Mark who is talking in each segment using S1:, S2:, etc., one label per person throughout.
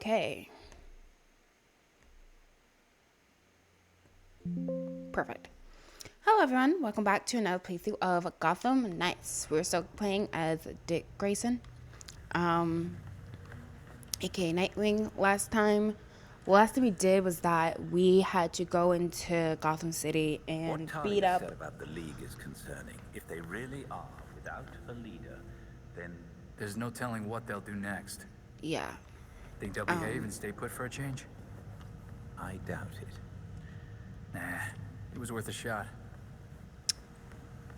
S1: Okay. Perfect. Hello everyone, welcome back to another playthrough of Gotham Knights. We're still playing as Dick Grayson, um, aka Nightwing. Last thing we did was that we had to go into Gotham City
S2: What
S1: and beat
S2: Talia
S1: up.
S2: said about the League is concerning. If they really are without a leader, then
S3: There's no telling what they'll do next.
S1: Yeah,
S3: Think they'll behave and stay put for a change?
S2: I doubt it.
S3: Nah, it was worth a shot.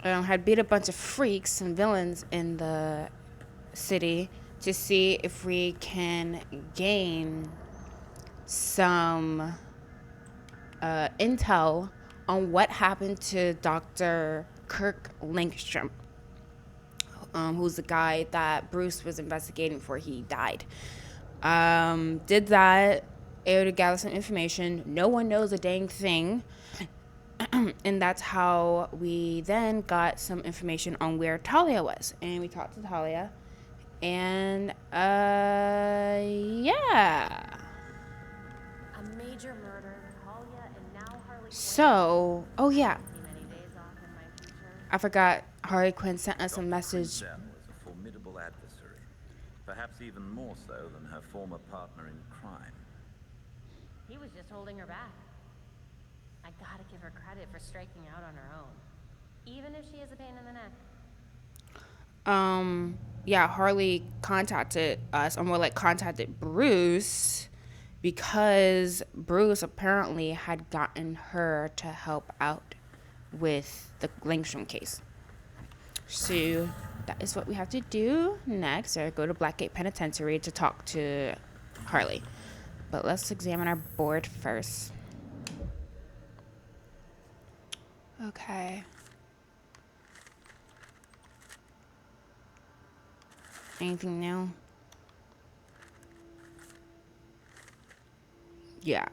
S1: had beat a bunch of freaks and villains in the city to see if we can gain some intel on what happened to Dr. Kirk Langstrom, who's the guy that Bruce was investigating before he died. Did that, able to gather some information. No one knows a dang thing. And that's how we then got some information on where Talia was. And we talked to Talia. And, yeah.
S4: A major murder, Talia, and now Harley Quinn.
S1: So, oh yeah,
S4: See many days off in my future.
S1: I forgot Harley Quinn sent us a message.
S2: Prince Anne was a formidable adversary, perhaps even more so than her former partner in crime.
S4: He was just holding her back. I gotta give her credit for striking out on her own, even if she is a pain in the neck.
S1: Yeah, Harley contacted us, or more like contacted Bruce, because Bruce apparently had gotten her to help out with the Langstrom case. So that is what we have to do next, or go to Blackgate Penitentiary to talk to Harley. But let's examine our board first. Okay. Anything new? Yeah.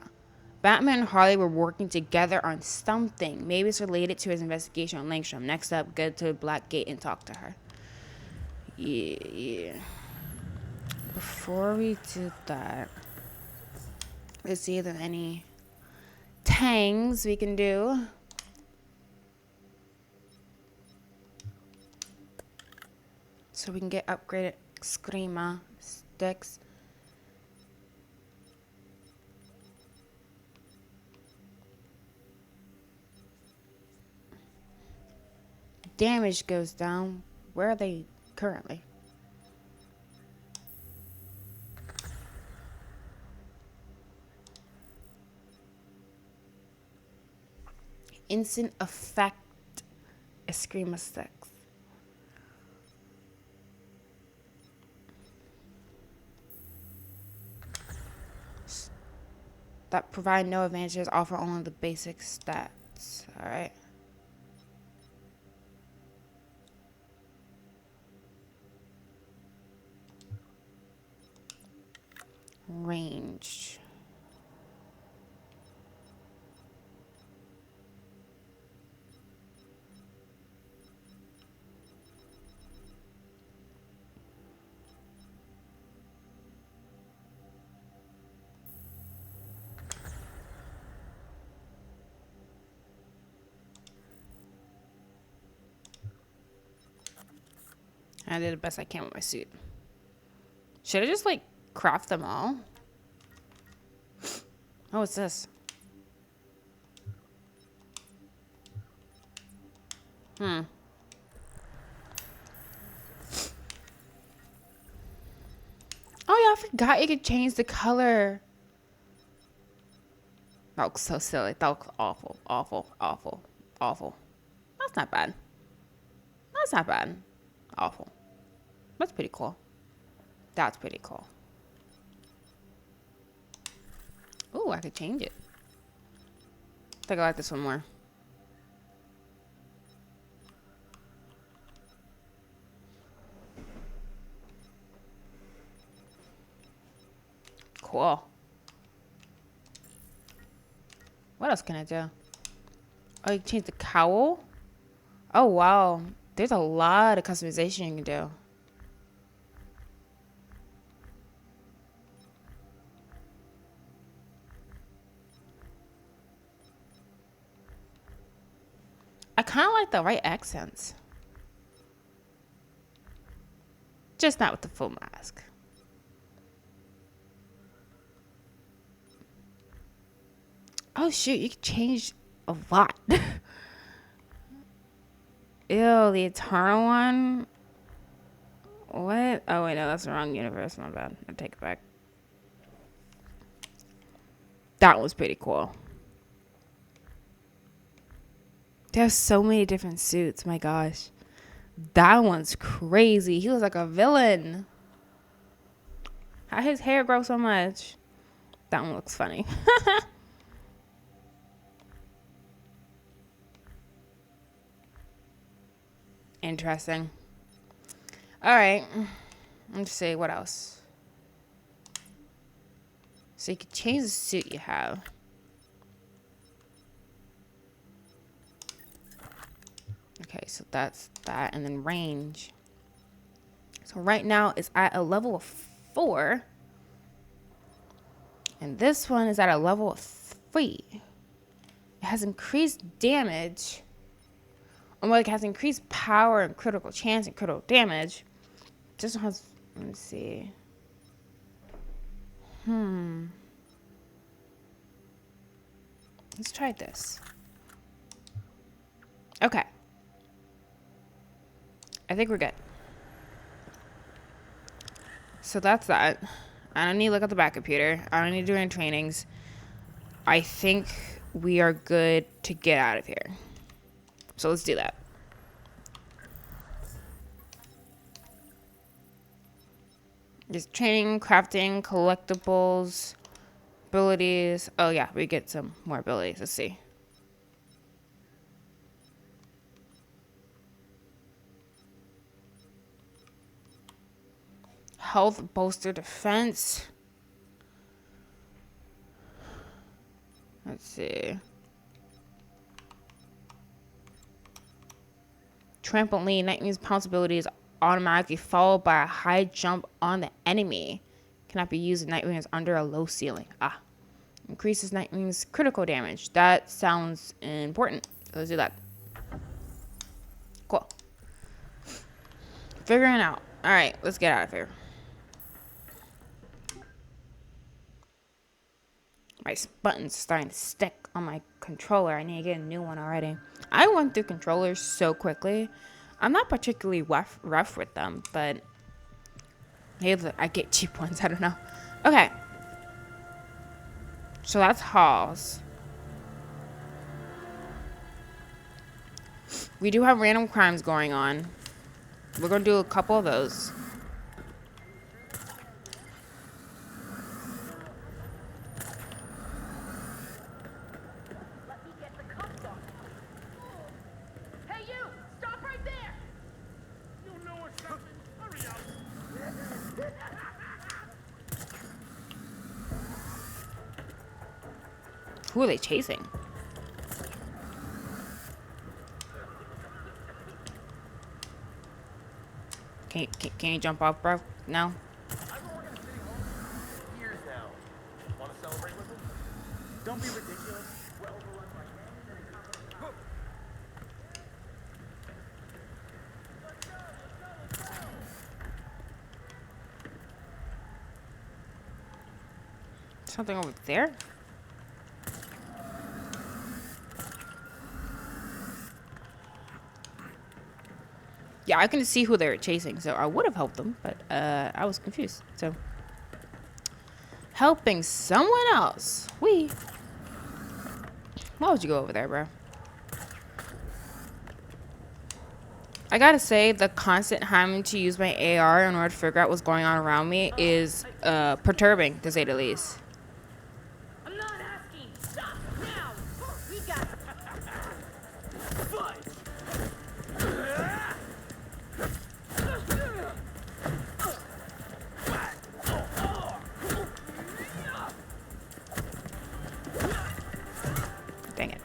S1: Batman and Harley were working together on something. Maybe it's related to his investigation on Langstrom. Next up, go to Blackgate and talk to her. Yeah. Before we do that, let's see if there's any tangs we can do. So we can get upgraded Screamer sticks. Damage goes down. Where are they currently? Instant effect Eskrima sticks. That provide no advantages, offer only the basic stats. Alright. Range. I did the best I can with my suit. Should I just like craft them all? Oh, what's this? Oh yeah, I forgot you could change the color. That looks so silly. That looks awful, awful, awful, awful. That's not bad. That's not bad. Awful. That's pretty cool. That's pretty cool. Ooh, I could change it. I think I like this one more. Cool. What else can I do? Oh, you can change the cowl? Oh, wow. There's a lot of customization you can do. I kind of like the right accents. Just not with the full mask. Oh shoot, you can change a lot. Ew, the Eternal one? What? Oh wait, no, that's the wrong universe. My bad. I take it back. That was pretty cool. There's so many different suits. My gosh. That one's crazy. He looks like a villain. How his hair grow so much? That one looks funny. Interesting. All right. Let's see. What else? So you can change the suit you have. Okay, so that's that. And then range. So right now it's at a level of 4. And this one is at a level of 3. It has increased damage. Or like it has increased power and critical chance and critical damage. This one has, let me see. Let's try this. Okay. I think we're good. So that's that. I don't need to look at the back computer. I don't need to do any trainings. I think we are good to get out of here. So let's do that. Just training, crafting, collectibles, abilities. Oh yeah, we get some more abilities. Let's see. Health, bolster, defense. Let's see. Trampoline. Nightwing's pounce ability is automatically followed by a high jump on the enemy. Cannot be used if Nightwing is under a low ceiling. Ah. Increases Nightwing's critical damage. That sounds important. Let's do that. Cool. Figuring it out. Alright, let's get out of here. My button's starting to stick on my controller. I need to get a new one already. I went through controllers so quickly. I'm not particularly rough with them, but maybe I get cheap ones. I don't know. Okay. So that's Halls. We do have random crimes going on. We're going to do a couple of those. Who are they chasing? Can you jump off, bro? No?
S5: Years now. Want to celebrate with them? Don't be ridiculous. We're overrun by gangs and
S1: Something over there? Yeah, I can see who they were chasing, so I would have helped them, but I was confused. So, helping someone else. Why would you go over there, bro? I gotta say, the constant having to use my AR in order to figure out what's going on around me is perturbing, to say the least.
S4: I'm not asking. Stop now. We got.
S1: Dang it.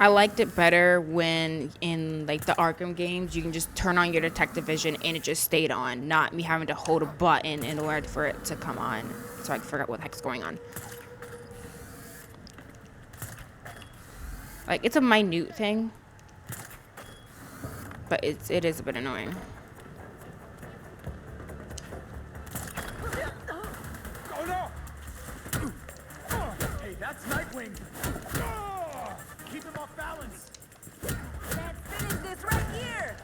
S1: I liked it better when in like the Arkham games you can just turn on your detective vision and it just stayed on, not me having to hold a button in order for it to come on. So I forgot what the heck's going on. Like, it's a minute thing, but it is a bit annoying.
S5: Oh no! Hey, that's Nightwing! Keep him off balance!
S6: Let's finish this right here!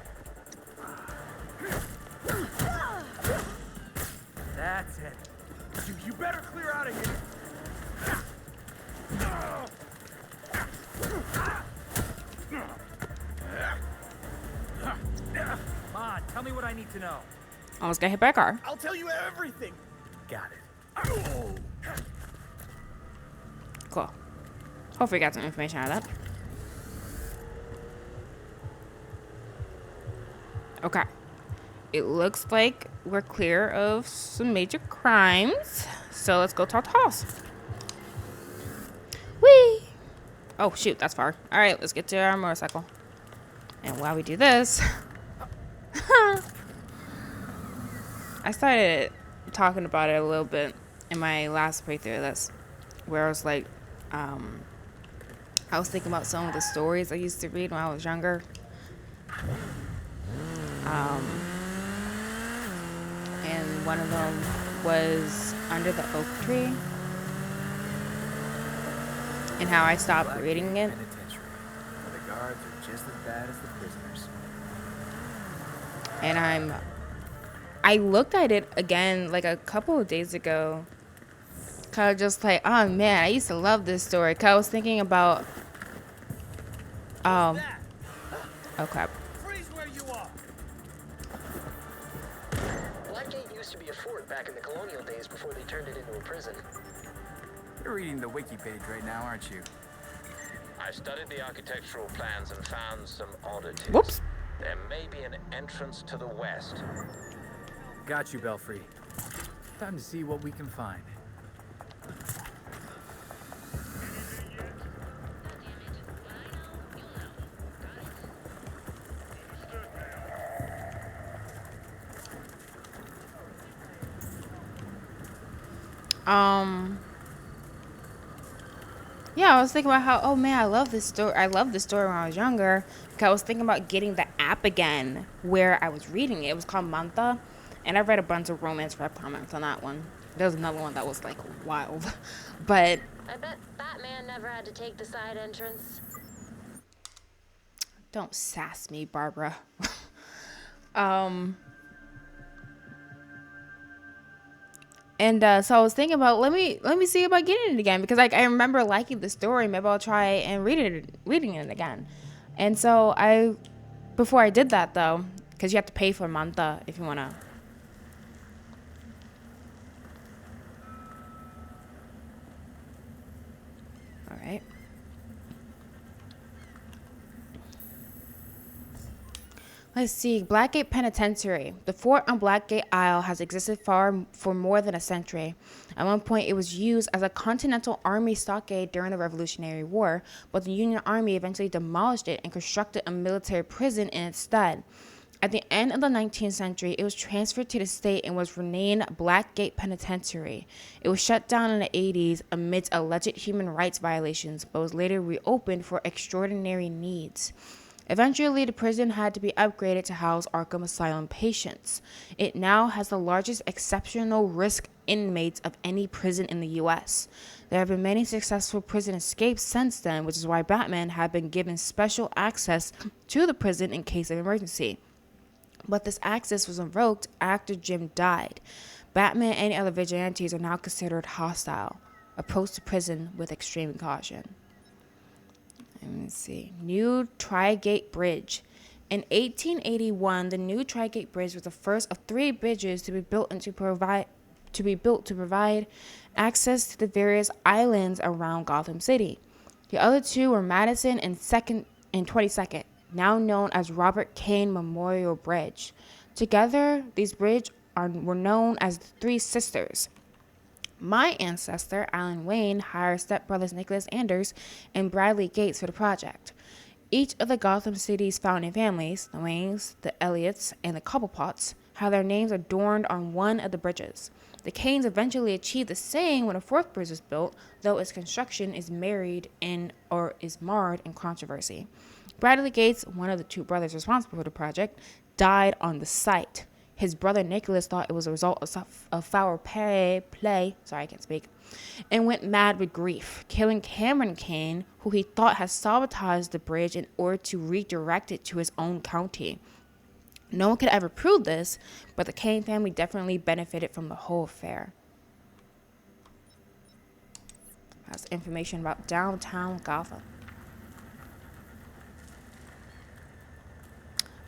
S5: That's it. You better clear out of here!
S3: Come on, tell me what I need to know.
S1: Almost got hit by a car.
S5: I'll tell you everything!
S3: Got it.
S1: Cool. Hopefully, got some information out of that. Okay. It looks like we're clear of some major crimes. So let's go talk to Hoss. Whee! Oh, shoot, that's far. All right, let's get to our motorcycle. And while we do this, I started talking about it a little bit in my last playthrough of this, where I was like, I was thinking about some of the stories I used to read when I was younger. And one of them was Under the Oak Tree, and how I stopped reading it.
S3: Penitentiary, where the guards are just as bad as the prisoners.
S1: And I looked at it again like a couple of days ago, kind of just like, oh man, I used to love this story. Cause I was thinking about, oh crap.
S5: Freeze where you are!
S7: Blackgate used to be a fort back in the colonial days before they turned it into a prison.
S3: You're reading the wiki page right now, aren't you?
S8: I studied the architectural plans and found some oddities.
S1: Whoops.
S8: There may be an entrance to the west.
S3: Got you, Belfry. Time to see what we can find.
S1: Yeah, I was thinking about how, oh man, I love this story. I loved this story when I was younger. Because I was thinking about getting the app again where I was reading it. It was called Mantha. And I read a bunch of romance webcomics on that one. There was another one that was like wild. But
S4: I bet Batman never had to take the side entrance.
S1: don't sass me, Barbara. And so I was thinking about let me see about getting it again, because like I remember liking the story. Maybe I'll try and reading it again. And so before I did that though, because you have to pay for a month if you wanna. All right. Let's see. Blackgate Penitentiary. The fort on Blackgate Isle has existed for more than a century. At one point, it was used as a Continental Army stockade during the Revolutionary War, but the Union Army eventually demolished it and constructed a military prison in its stead. At the end of the 19th century, it was transferred to the state and was renamed Blackgate Penitentiary. It was shut down in the 80s amidst alleged human rights violations, but was later reopened for extraordinary needs. Eventually, the prison had to be upgraded to house Arkham Asylum patients. It now has the largest exceptional risk inmates of any prison in the U.S. There have been many successful prison escapes since then, which is why Batman had been given special access to the prison in case of emergency. But this access was invoked after Jim died. Batman and other vigilantes are now considered hostile. Approach the prison with extreme caution. Let's see. New Tri-Gate Bridge. In 1881, the new Tri-Gate Bridge was the first of 3 bridges to be built to provide access to the various islands around Gotham City. The other 2 were Madison and 22nd, now known as Robert Kane Memorial Bridge. Together, these bridges were known as the Three Sisters. My ancestor, Alan Wayne, hired stepbrothers Nicholas Anders and Bradley Gates for the project. Each of the Gotham City's founding families, the Waynes, the Elliots, and the Cobblepots, have their names adorned on one of the bridges. The Kanes eventually achieved the same when a fourth bridge was built, though its construction is marred in controversy. Bradley Gates, one of the two brothers responsible for the project, died on the site. His brother Nicholas thought it was a result of foul play, and went mad with grief, killing Cameron Kane, who he thought had sabotaged the bridge in order to redirect it to his own county. No one could ever prove this, but the Kane family definitely benefited from the whole affair. That's information about downtown Gotham.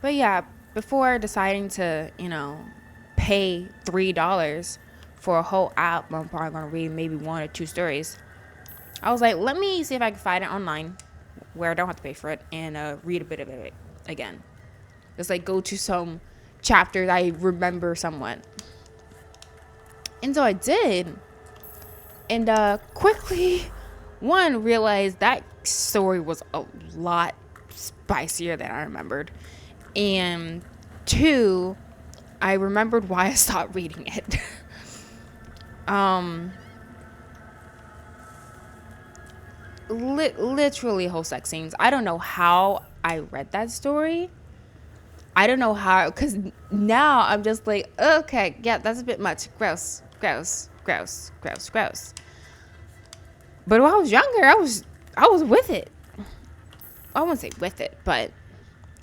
S1: But yeah, before deciding to, pay $3 for a whole app, I'm probably going to read maybe 1 or 2 stories. I was like, let me see if I can find it online where I don't have to pay for it and read a bit of it again. Just like go to some chapters I remember somewhat. And so I did. And quickly, one, realized that story was a lot spicier than I remembered. And 2, I remembered why I stopped reading it. Literally whole sex scenes. I don't know how I read that story. I don't know how, because now I'm just like, okay, yeah, that's a bit much. Gross. But when I was younger, I was with it. I wouldn't say with it, but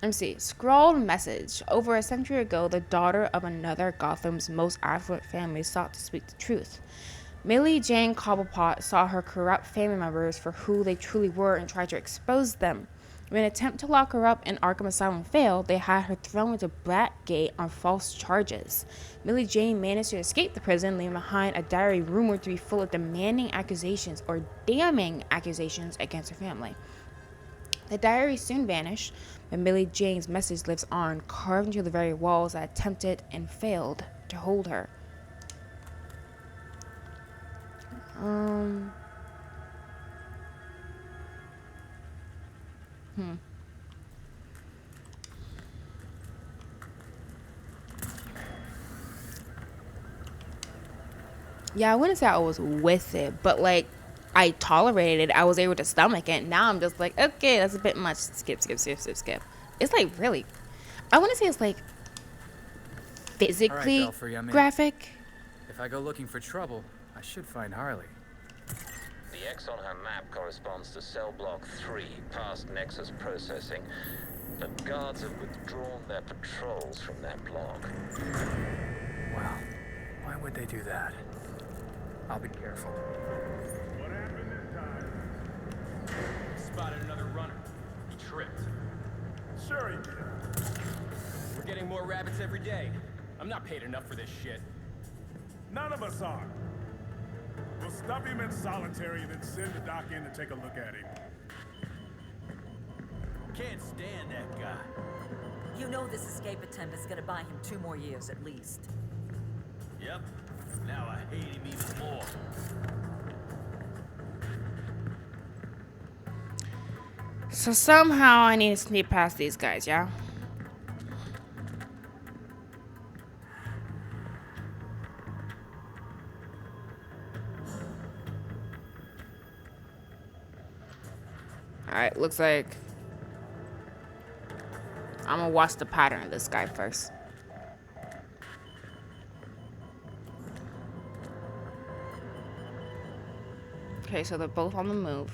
S1: let me see. Scrawled message. Over a century ago, the daughter of another Gotham's most affluent family sought to speak the truth. Millie Jane Cobblepot saw her corrupt family members for who they truly were and tried to expose them. When an attempt to lock her up in Arkham Asylum failed, they had her thrown into Blackgate on false charges. Millie Jane managed to escape the prison, leaving behind a diary rumored to be full of demanding accusations or damning accusations against her family. The diary soon vanished, but Millie Jane's message lives on, carved into the very walls that attempted and failed to hold her. Yeah, I wouldn't say I was with it, but like I tolerated it. I was able to stomach it. Now I'm just like, okay, that's a bit much. Skip. It's like really, I wouldn't say it's like physically
S3: All right, Belfry, I'm in.
S1: graphic.
S3: If I go looking for trouble, I should find Harley.
S8: The X on her map corresponds to cell block 3, past Nexus processing. But guards have withdrawn their patrols from that block.
S3: Wow. Why would they do that? I'll be careful.
S5: What happened this time?
S9: Spotted another runner. He tripped.
S5: Sure he did.
S9: We're getting more rabbits every day. I'm not paid enough for this shit.
S5: None of us are. We'll stuff him in solitary and then send the doc in to take a look at him.
S9: Can't stand that guy.
S6: You know this escape attempt is gonna buy him 2 more years at least.
S9: Yep. Now I hate him even more.
S1: So somehow I need to sneak past these guys, yeah? Alright, looks like I'm gonna watch the pattern of this guy first. Okay, so they're both on the move.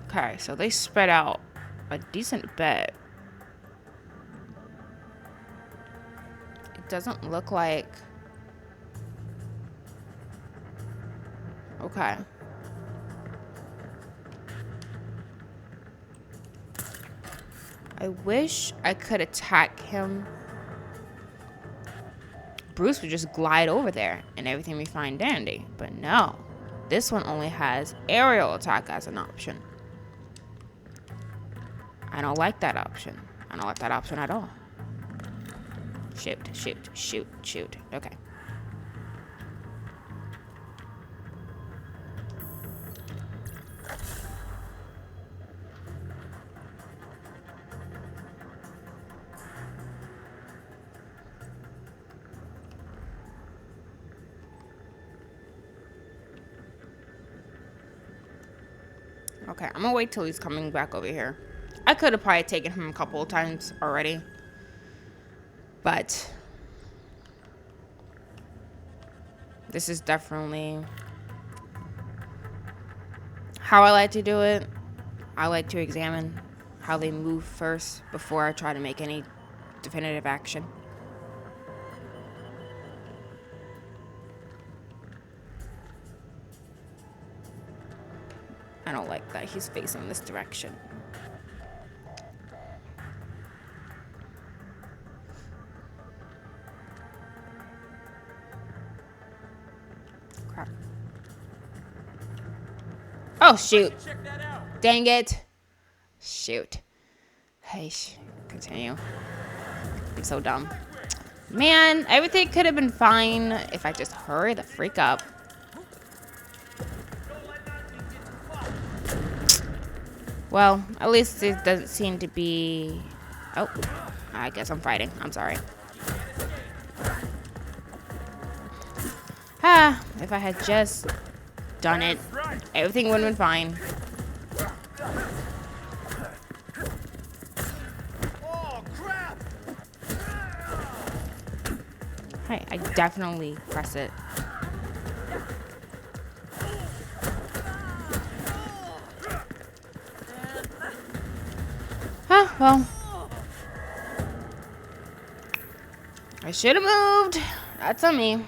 S1: Okay, so they spread out a decent bit. It doesn't look like... Okay. I wish I could attack him. Bruce would just glide over there and everything would be fine dandy. But no. This one only has aerial attack as an option. I don't like that option. I don't like that option at all. Shoot. Okay. Okay, I'm gonna wait till he's coming back over here. I could have probably taken him a couple of times already. But this is definitely how I like to do it. I like to examine how they move first before I try to make any definitive action. I don't like that he's facing this direction. Crap. Oh, shoot.
S9: Check that out.
S1: Dang it. Shoot. Hey, continue. I'm so dumb. Man, everything could have been fine if I just hurry the freak up. Well, at least it doesn't seem to be... Oh, I guess I'm fighting. I'm sorry. If I had just done it, everything would have been fine. Hey, I definitely press it. Well. I should have moved. That's on me.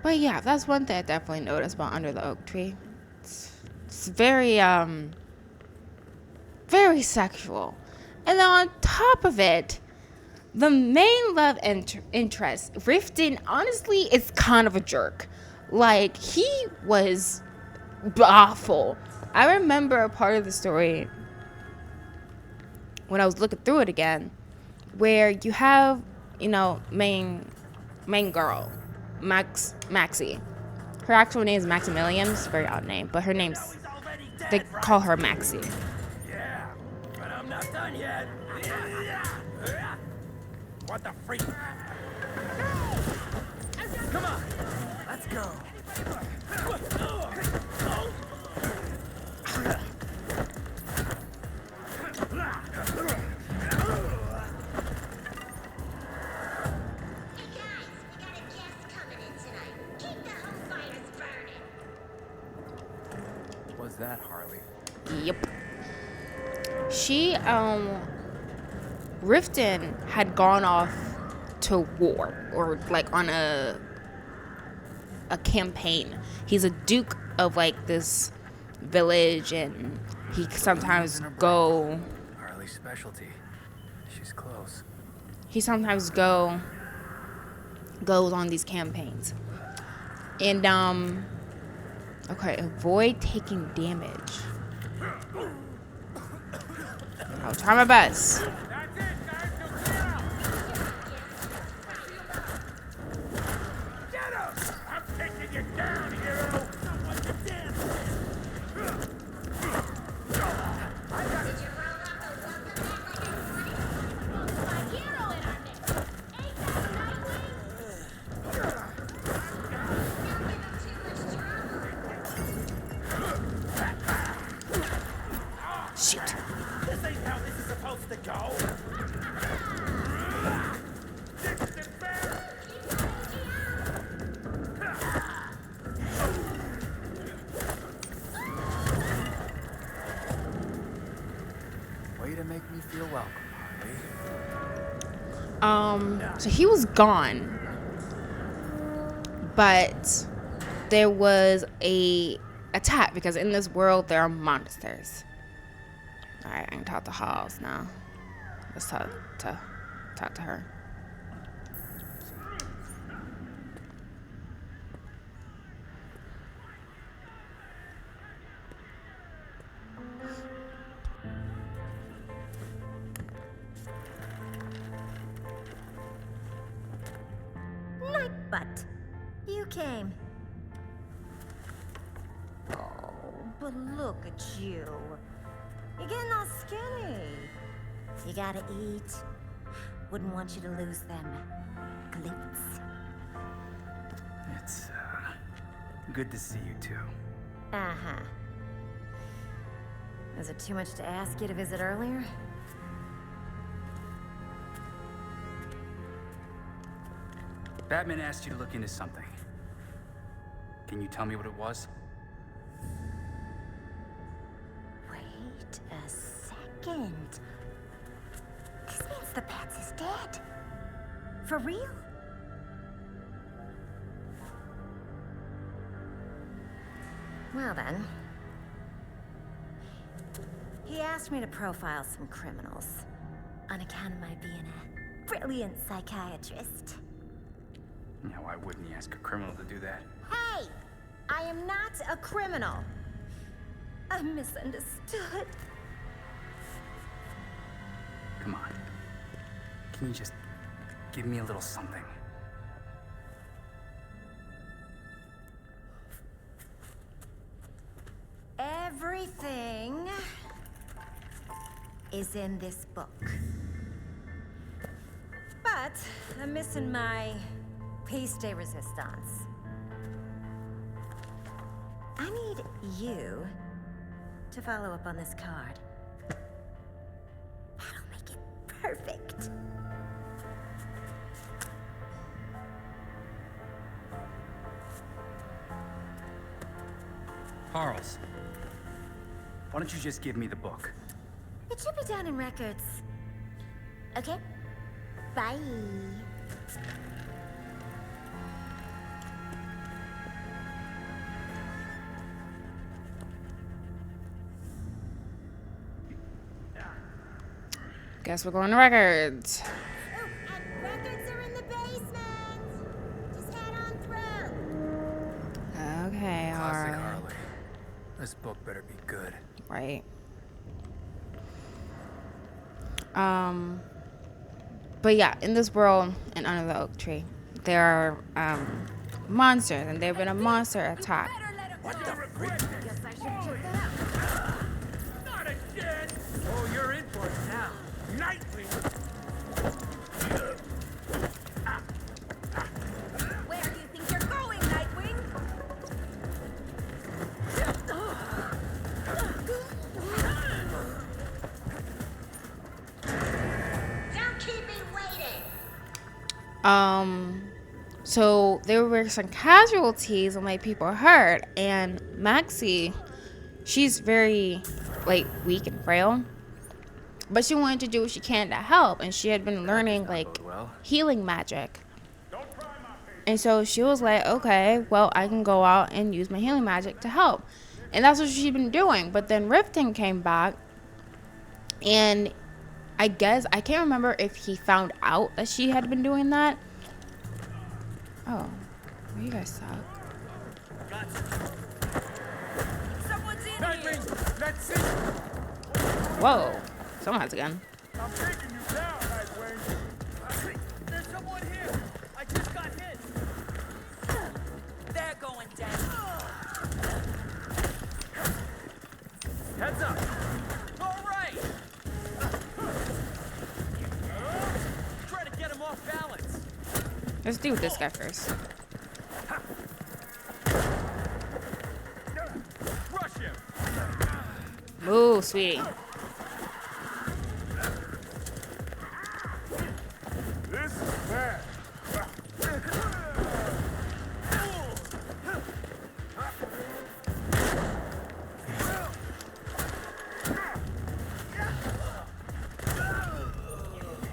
S1: But yeah, that's one thing I definitely noticed about Under the Oak Tree. It's very, very sexual. And then on top of it, the main love interest, Riften, honestly, is kind of a jerk. Like, he was awful. I remember a part of the story when I was looking through it again, where you have, you know, main girl, Maxie. Her actual name is Maximilian. It's a very odd name, but her name's, they call her Maxie.
S5: Yeah, but I'm not done yet. What the freak? Come on, let's go.
S3: Was that Harley?
S1: Yep. She, Riften had gone off to war, or like on a campaign. He's a duke of like this village, and he sometimes goes
S3: Harley's specialty. She's close.
S1: He sometimes goes on these campaigns. And okay, avoid taking damage. I'll try my best. Shit.
S5: This ain't how this is supposed to go.
S3: Way to make me feel welcome, Harley.
S1: So he was gone, but there was a attack because in this world there are monsters. All right, I can talk to Halls now. Let's talk to her.
S10: But you came. Oh, but look at you. You're getting all skinny. You gotta eat. Wouldn't want you to lose them glitz.
S3: It's, good to see you too.
S10: Uh-huh. Is it too much to ask you to visit earlier?
S3: Batman asked you to look into something. Can you tell me what it was?
S10: Wait a second. This means the Bats is dead. For real? Well then. He asked me to profile some criminals. On account of my being a brilliant psychiatrist.
S3: Yeah, why wouldn't he ask a criminal to do that?
S10: Hey! I am not a criminal. I'm misunderstood.
S3: Come on. Can you just give me a little something?
S10: Everything is in this book. But I'm missing my piece de resistance. I need you to follow up on this card. That'll make it perfect.
S3: Charles, why don't you just give me the book?
S10: It should be down in records. Okay? Bye.
S1: Guess we're going to records.
S10: Oh, and records are in the basement. Just head on through.
S1: Okay,
S3: Classic
S1: alright.
S3: Harley. This book better be good.
S1: Right. But yeah, in this world and under the oak tree, there are monsters, and there's been a monster attack.
S5: What the frick? Guess I should check that out. Not again! Oh, you're in for it now. Nightwing!
S10: Where do you think you're going, Nightwing?
S6: Don't keep me waiting!
S1: So there were some casualties and like people hurt, and Maxie, she's very like weak and frail, but she wanted to do what she can to help, and she had been learning like healing magic. And so she was like, okay, well, I can go out and use my healing magic to help. And that's what she'd been doing. But then Riften came back, and I guess, I can't remember if he found out that she had been doing that. Oh, well, you guys suck.
S6: Someone's in here!
S5: Nightwing, let's see!
S1: Whoa, someone has a gun.
S5: I'm taking you down, Nightwing! There's someone here! I just got hit!
S6: They're going down.
S5: Heads up! All right! Try to get him off balance!
S1: Let's deal with this guy first.
S5: Rush him!
S1: Move, sweetie.
S5: This is bad!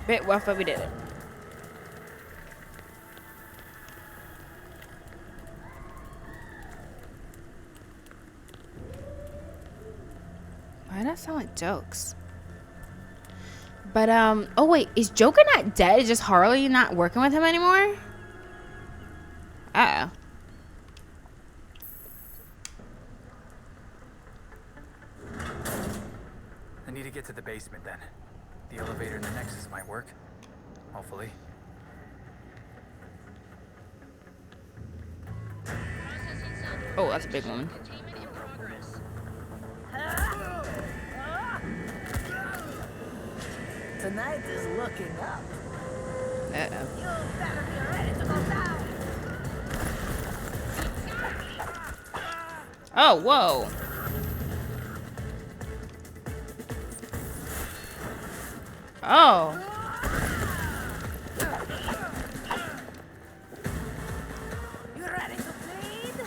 S1: Bit rough, but we did it. Why does that sound like jokes? But, oh wait, is Joker not dead? Is just Harley not working with him anymore? Uh-oh.
S3: I need to get to the basement then. The elevator in the Nexus might work. Hopefully.
S1: Oh, that's a big one.
S6: Tonight is looking up.
S1: Oh, whoa. Oh.
S6: You ready to bleed?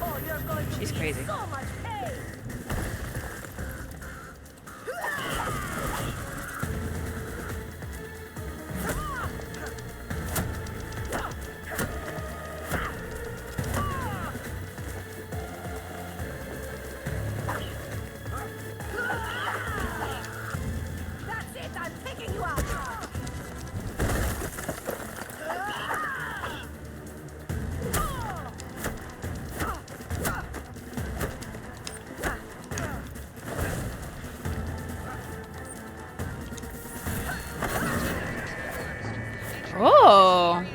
S6: Oh, you're going to
S1: She's crazy.
S6: so much pain. That's it, I'm picking you up.
S1: Oh.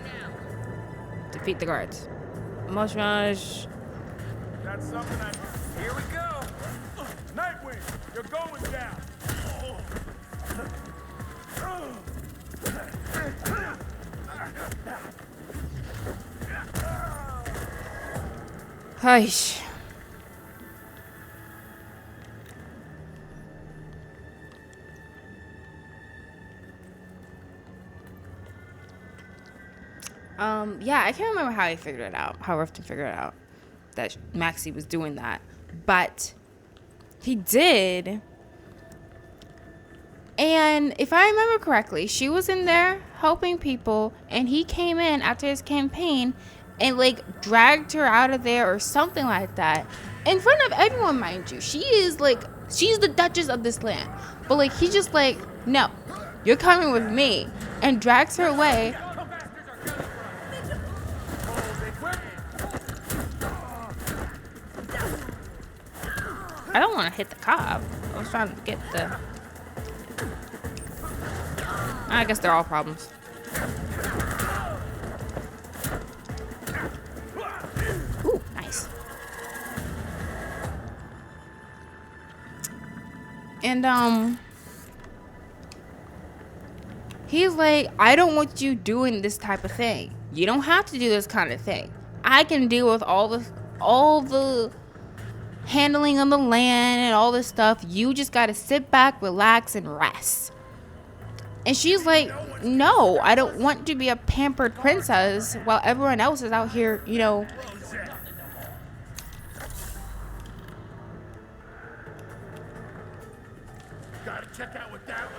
S1: Defeat the guards. Moshmash.
S5: That's something Here we go! Nightwing, you're going down!
S1: Hush. Yeah, I can't remember how he figured it out, how Riften figured it out that Maxie was doing that, but he did. And if I remember correctly, she was in there helping people, and he came in after his campaign and like dragged her out of there or something like that in front of everyone, mind you. She's the Duchess of this land, but like he's just like, no, you're coming with me, and drags her away. I don't want to hit the cop. I was trying to get the... I guess they're all problems. Ooh, nice. And, he's like, I don't want you doing this type of thing. You don't have to do this kind of thing. I can deal with all the handling of the land and all this stuff. You just gotta sit back, relax, and rest. And she's like, no, I don't want to be a pampered princess while everyone else is out here, you know.
S5: Gotta check out what that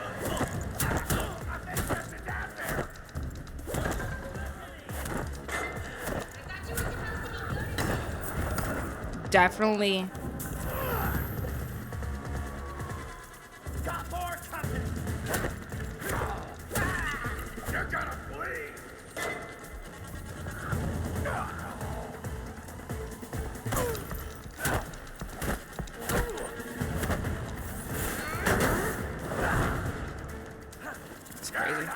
S1: Definitely.
S5: got more coming! You're gonna bleed!
S1: It's crazy.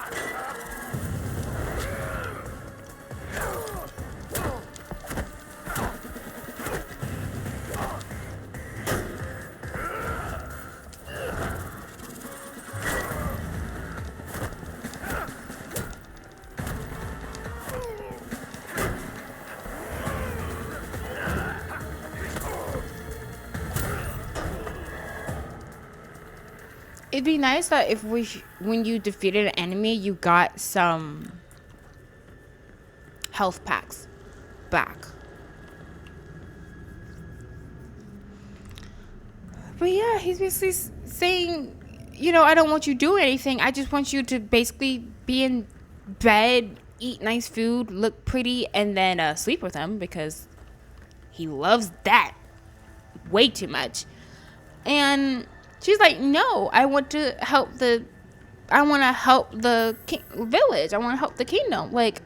S1: It'd be nice that if when you defeated an enemy, you got some health packs back. But yeah, he's basically saying, you know, I don't want you doing anything. I just want you to basically be in bed, eat nice food, look pretty, and then sleep with him because he loves that way too much. And she's like, no, I want to help the village. I want to help the kingdom. Like,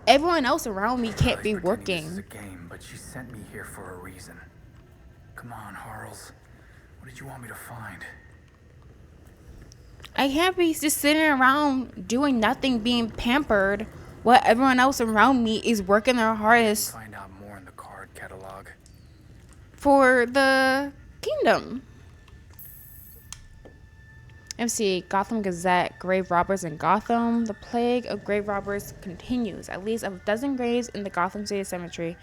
S1: everyone else around me can't be working.
S3: This is a game, but she sent me here for a reason. Come on, Harls. What did you want me to find?
S1: I can't be just sitting around doing nothing, being pampered, while everyone else around me is working their hardest
S3: Find out more in the card catalog.
S1: for the Kingdom. MC, Gotham Gazette, grave robbers in Gotham. The plague of grave robbers continues. At least a dozen graves in the Gotham City Cemetery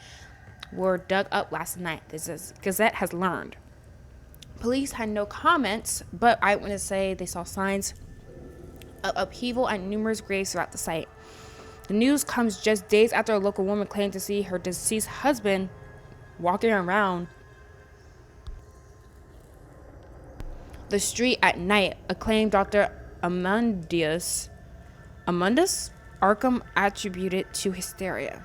S1: were dug up last night. This Gazette has learned. Police had no comments, but eyewitnesses say they saw signs of upheaval and numerous graves throughout the site. The news comes just days after a local woman claimed to see her deceased husband walking around the street at night. Acclaimed Dr. Amundus Arkham attributed to hysteria.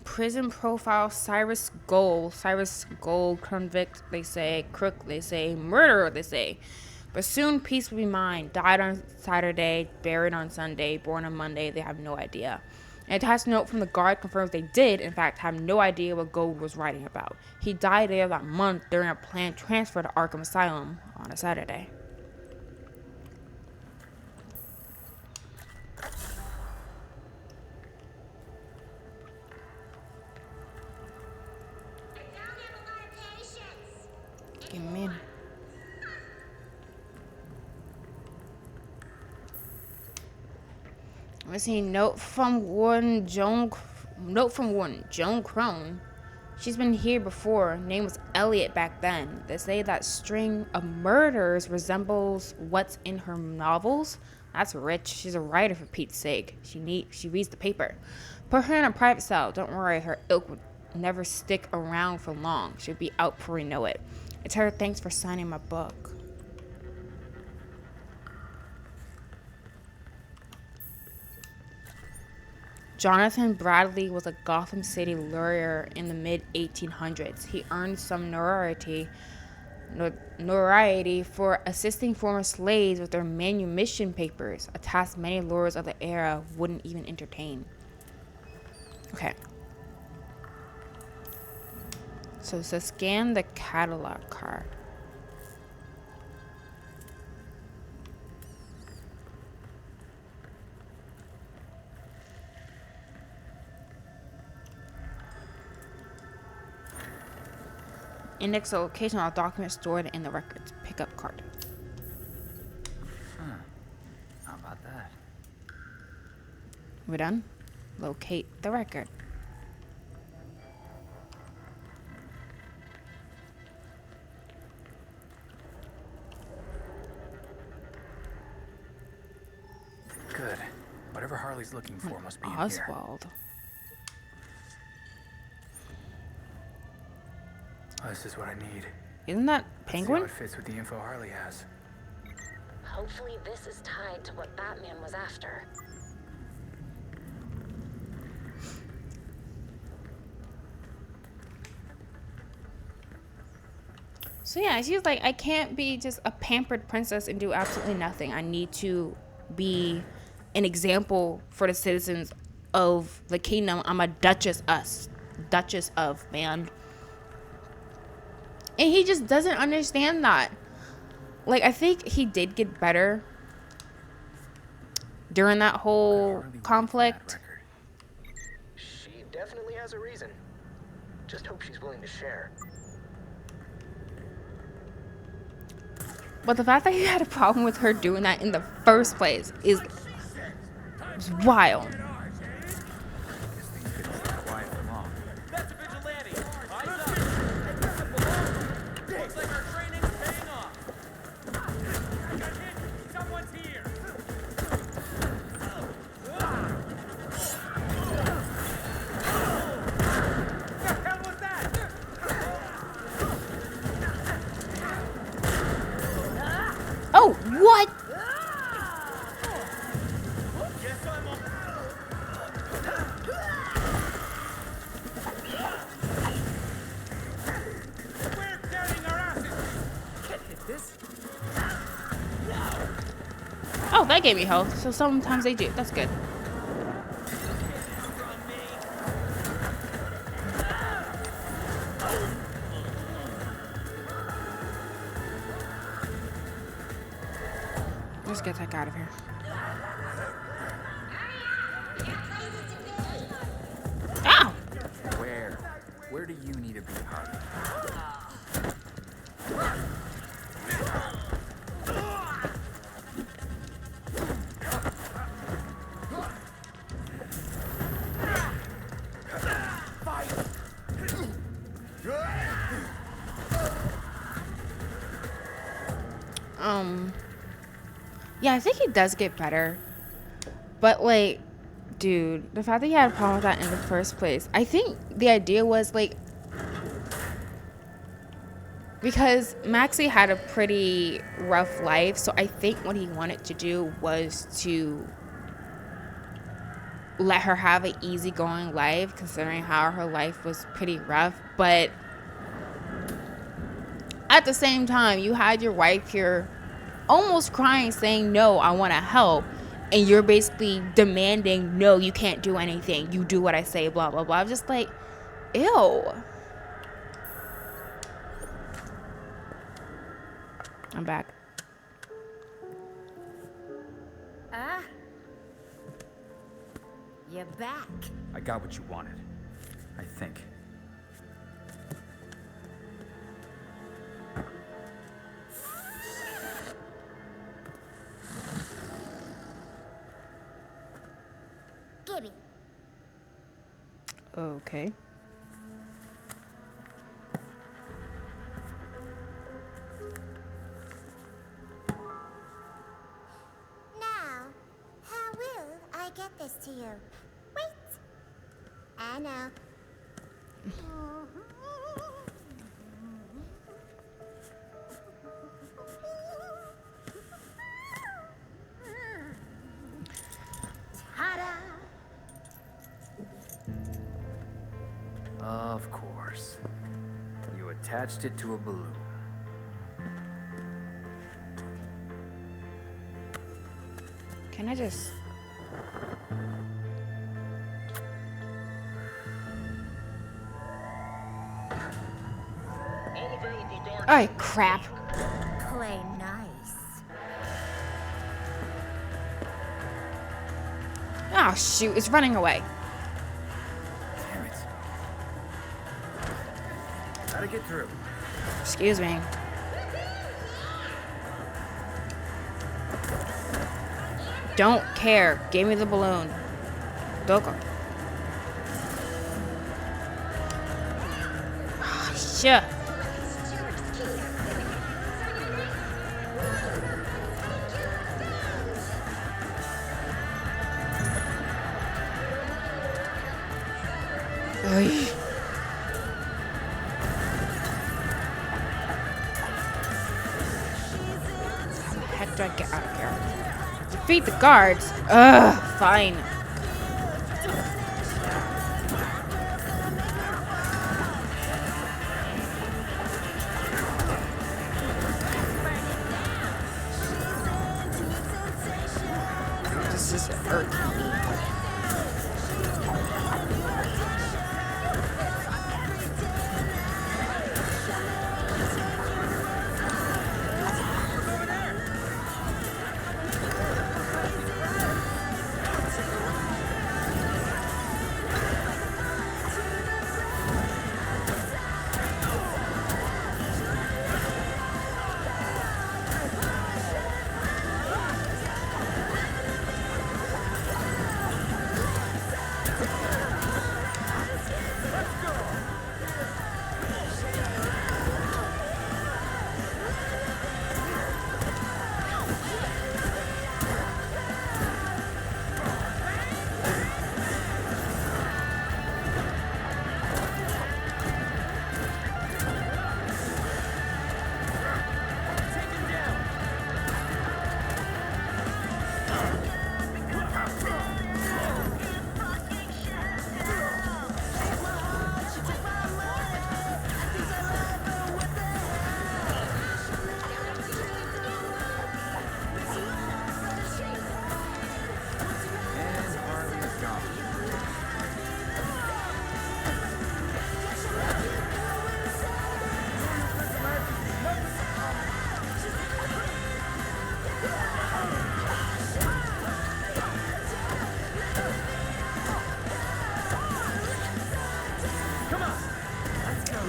S1: Prison profile Cyrus Gold convict, they say, crook, they say, murderer, they say. But soon peace will be mine. Died on Saturday, buried on Sunday, born on Monday. They have no idea. An attached note from the guard confirms they did, in fact, have no idea what Gold was writing about. He died there that month during a planned transfer to Arkham Asylum on a Saturday. Get him in. Let's see. Note from Warden Joan Crone. She's been here before. Name was Elliot back then. They say that string of murders resembles what's in her novels. That's rich. She's a writer, for Pete's sake. She reads the paper. Put her in a private cell. Don't worry, her ilk would never stick around for long. She'll be out before we know it. I tell her thanks for signing my book. Jonathan Bradley was a Gotham City lawyer in the mid-1800s. He earned some notoriety for assisting former slaves with their manumission papers, a task many lawyers of the era wouldn't even entertain. Okay. So it says scan the catalog card. Index the location of documents stored in the records pickup card.
S3: How about that?
S1: We're done. Locate the record.
S3: Good. Whatever Harley's looking for must be in here.
S1: Oswald.
S3: Oh, this is what I need.
S1: Isn't that
S3: Let's
S1: Penguin?
S3: see how it fits with the info Harley has.
S10: Hopefully this is tied to what Batman was after.
S1: So yeah, she's like, I can't be just a pampered princess and do absolutely nothing. I need to be an example for the citizens of the kingdom. I'm a duchess of, man. And he just doesn't understand that. Like, I think he did get better during that whole conflict.
S7: She definitely has a reason. Just hope she's willing to share.
S1: But the fact that he had a problem with her doing that in the first place is wild.
S9: That's a vigilante. Eyes up. Looks like our training's paying off.
S5: Someone's here. What the hell was that?
S1: Oh, what?
S5: Guess I'm on. We're getting our asses. Can't hit this.
S1: Oh, that gave me health. So sometimes they do. That's good. just get the heck out of here. Ow!
S3: Where do you need to be, Harvey?
S1: Yeah, I think he does get better. But, like, dude, the fact that he had a problem with that in the first place, I think the idea was, like, because Maxie had a pretty rough life, so I think what he wanted to do was to let her have an easygoing life, considering how her life was pretty rough. But at the same time, you had your wife here almost crying, saying, no, I want to help. And you're basically demanding, no, you can't do anything. You do what I say, blah, blah, blah. I'm just like, ew. I'm back.
S10: Ah. You're back.
S3: I got what you wanted. I think.
S10: Gibby.
S1: Okay.
S10: Now, how will I get this to you? Wait. I know. Ta-da!
S3: Of course. You attached it to a balloon.
S1: Can I just... Oh, crap.
S10: Play nice.
S1: Oh, shoot. It's running away.
S3: Damn it. Gotta get through.
S1: Excuse me. Don't care. Give me the balloon. Doko. Oh, shit. Oy. How the heck do I get out of here? Defeat the guards? Ugh, fine. This is irking me.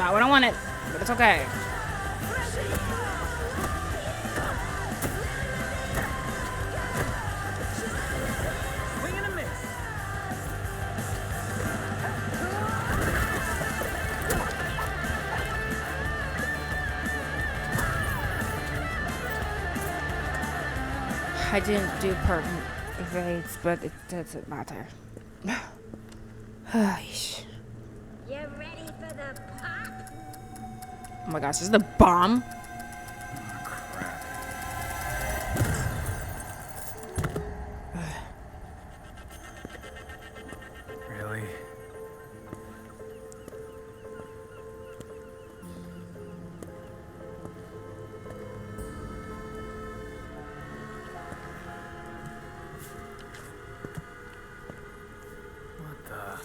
S1: Not when I want it, but it's okay.
S5: Swing and a miss.
S1: I didn't do pertinent evades, but it doesn't matter. Yeesh.
S10: You ready for the pop?
S1: Oh my gosh, this is the bomb.
S3: Really? What the?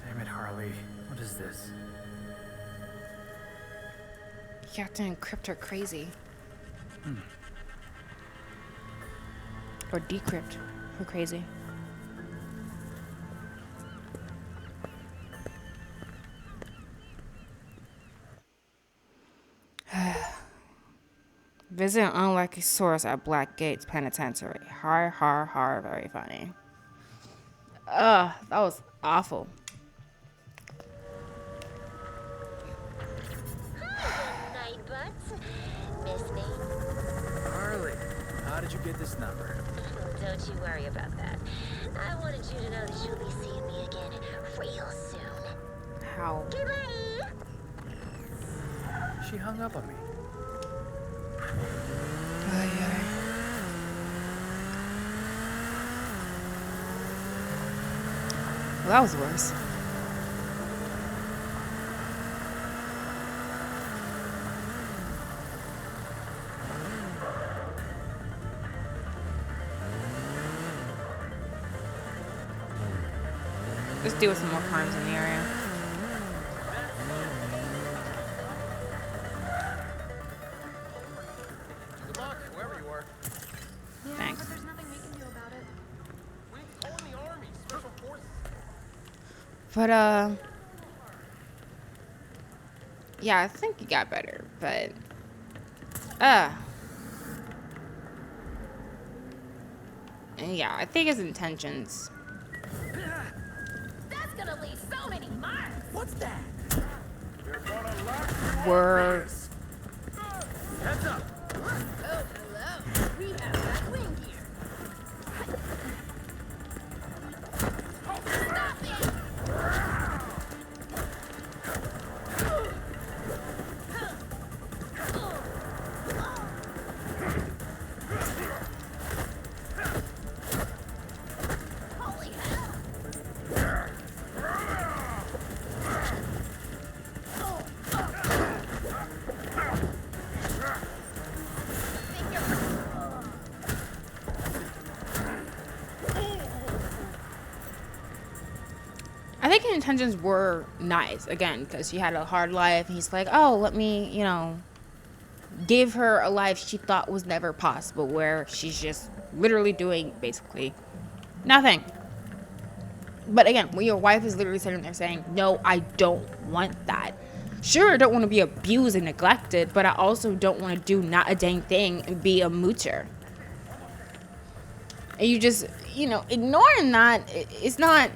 S3: Damn it, Harley. What is this?
S1: You have to encrypt her crazy. Or decrypt her crazy. Visit an unlikely source at Black Gates Penitentiary. Har, har, har. Very funny. Ugh, that was awful.
S10: Night butts. Miss me?
S3: Harley, how did you get this number?
S10: Don't you worry about that. I wanted you to know that you'll be seeing me again real soon.
S1: How?
S10: Goodbye!
S3: She hung up on me.
S1: Well, that was worse. Let's deal with some more crimes in the area.
S9: Good luck, whoever you are.
S1: Thanks.
S4: There's nothing we can do about it.
S9: We call in the army, special forces.
S1: But, yeah, I think he got better, but, and yeah, I think his intentions
S4: That's gonna leave so many marks.
S5: What's that?
S1: were
S5: Heads up.
S4: Oh, hello. We have that wing here. Stop it! Holy hell!
S1: I think his intentions were nice, again, because she had a hard life. And he's like, oh, let me, you know, give her a life she thought was never possible, where she's just literally doing basically nothing. But again, when your wife is literally sitting there saying, no, I don't want that. Sure, I don't want to be abused and neglected, but I also don't want to do not a dang thing and be a moocher. And you just, you know, ignoring that, it's not...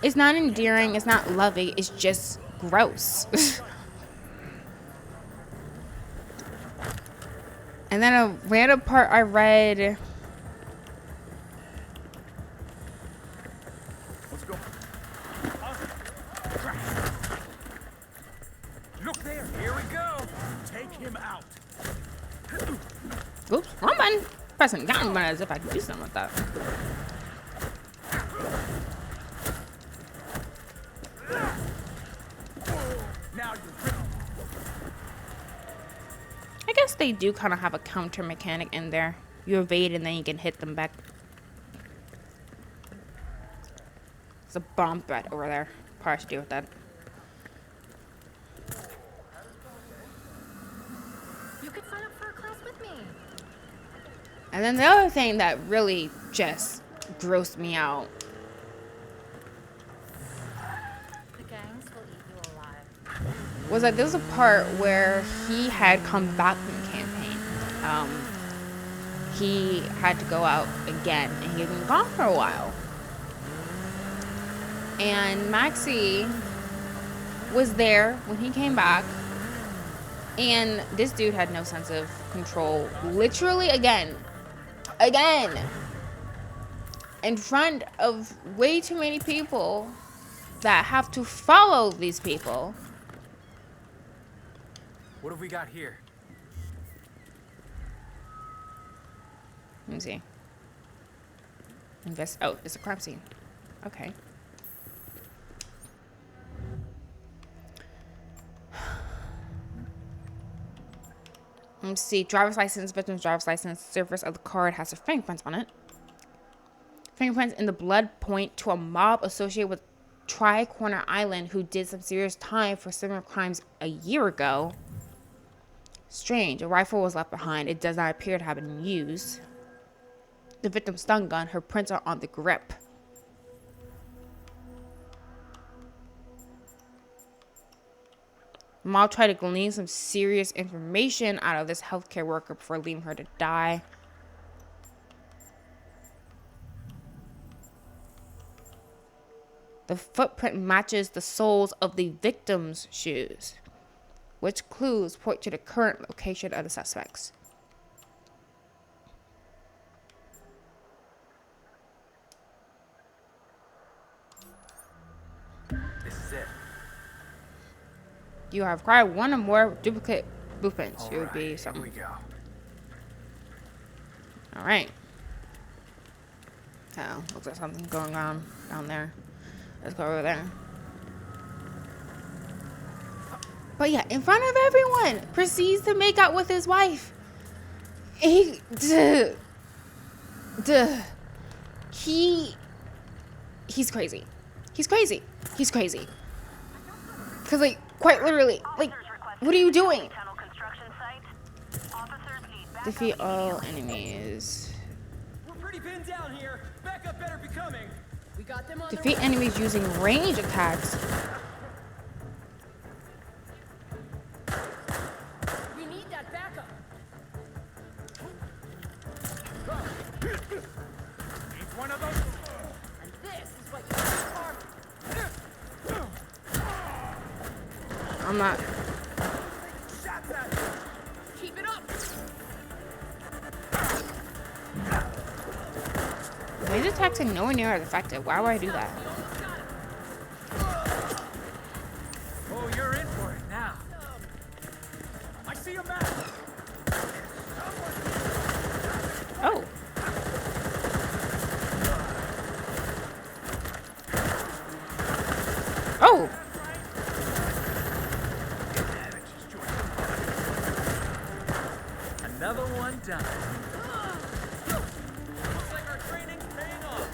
S1: It's not endearing, it's not loving, it's just gross. And then a random part I read...
S5: Let's go. Look there. Here we go. Take him out.
S1: Oops, wrong button. Pressing down button as if I could do something with that.
S5: Now you're
S1: I guess they do kind of have a counter mechanic in there. You evade and then you can hit them back. There's a bomb threat over there. Probably should deal with that.
S4: You could sign up for a class with me.
S1: And then the other thing that really just grossed me out
S4: The gangs will eat you alive.
S1: was that there's a part where he had come back from the campaign. He had to go out again, and he had been gone for a while. And Maxie was there when he came back, and this dude had no sense of control. Literally, again, in front of way too many people that have to follow these people.
S3: What have we got here?
S1: Let me see. Oh, it's a crime scene. Okay. Let me see. Driver's license, victim's driver's license. Surface of the card has her fingerprints on it. Fingerprints in the blood point to a mob associated with Tri-Corner Island who did some serious time for similar crimes a year ago. Strange. A rifle was left behind. It does not appear to have been used. The victim's stun gun, her prints are on the grip. Mob tried to glean some serious information out of this healthcare worker before leaving her to die. The footprint matches the soles of the victim's shoes, which clues point to the current location of the suspects.
S3: This is it.
S1: You have acquired one or more duplicate blueprints.
S3: All
S1: It would be
S3: right,
S1: something.
S3: here we go.
S1: All right. Oh, looks like something going on down there. Let's go over there. But yeah, in front of everyone, proceeds to make out with his wife. He's crazy. He's crazy. He's crazy. Cause like, quite literally, like, what are you doing? Defeat all enemies.
S9: We're pretty pinned down here. Backup better be coming. We got them on
S1: Defeat enemies using range attacks.
S9: We need that backup.
S5: Each one of those.
S9: And this is what you are.
S1: I'm not.
S5: Shots at you.
S9: Keep it up.
S1: Range attacks are nowhere near as effective. Why would I do that?
S5: Oh, you're in for it now. I see a map.
S1: Oh. Oh.
S5: Another one done.
S9: Looks like our training's paying off.